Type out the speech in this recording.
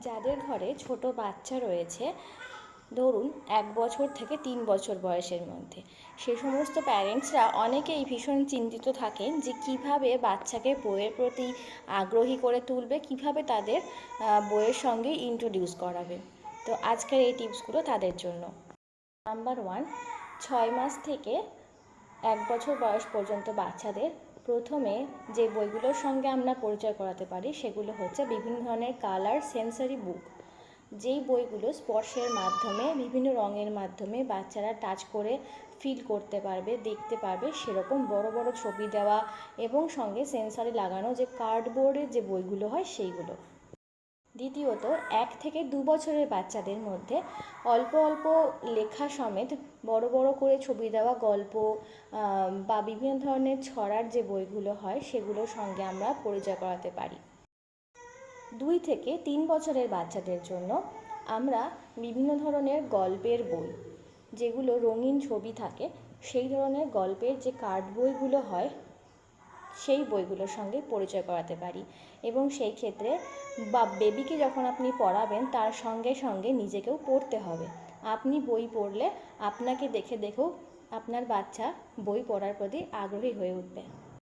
যাদের ঘরে ছোট বাচ্চা রয়েছে, ধরুন 1 বছর থেকে 3 বছর বয়সের মধ্যে, সে সমস্ত প্যারেন্টসরা অনেকেই ভীষণ চিন্তিত থাকেন যে কিভাবে বাচ্চাকে বইয়ের প্রতি আগ্রহী করে তুলবে, কিভাবে তাদের বইয়ের সঙ্গে ইন্ট্রোডিউস করাবে। তো আজকের এই টিপসগুলো তাদের জন্য। নাম্বার 1, 6 মাস থেকে 1 বছর বয়স পর্যন্ত বাচ্চাদের প্রথমে যে বইগুলোর সঙ্গে আমরা পরিচয় করাতে পারি সেগুলো হচ্ছে বিভিন্ন ধরনের কালার সেন্সরি বুক, যেই বইগুলো স্পর্শের মাধ্যমে, বিভিন্ন রঙের মাধ্যমে বাচ্চারা টাচ করে ফিল করতে পারবে, দেখতে পারবে, সেরকম বড় বড় ছবি দেওয়া এবং সঙ্গে সেন্সরি লাগানো যে কার্ডবোর্ডের যে বইগুলো হয় সেইগুলো। দ্বিতীয়ত, 1 থেকে 2 বছরের বাচ্চাদের মধ্যে অল্প অল্প লেখা সমেত বড় বড় করে ছবি দেওয়া গল্প বা বিভিন্ন ধরনের ছড়ার যে বইগুলো হয় সেগুলোর সঙ্গে আমরা পরিচয় করাতে পারি। 2 থেকে 3 বছরের বাচ্চাদের জন্য আমরা বিভিন্ন ধরনের গল্পের বই, যেগুলো রঙিন ছবি থাকে, সেই ধরনের গল্পের যে কার্ড বইগুলো হয় সেই বইগুলোর সঙ্গে পরিচয় করাতে পারি। এবং সেই ক্ষেত্রে বা বেবিকে যখন আপনি পড়াবেন তার সঙ্গে সঙ্গে নিজেকেও পড়তে হবে। আপনি বই পড়লে আপনাকে দেখে দেখেও আপনার বাচ্চা বই পড়ার প্রতি আগ্রহী হয়ে উঠবে।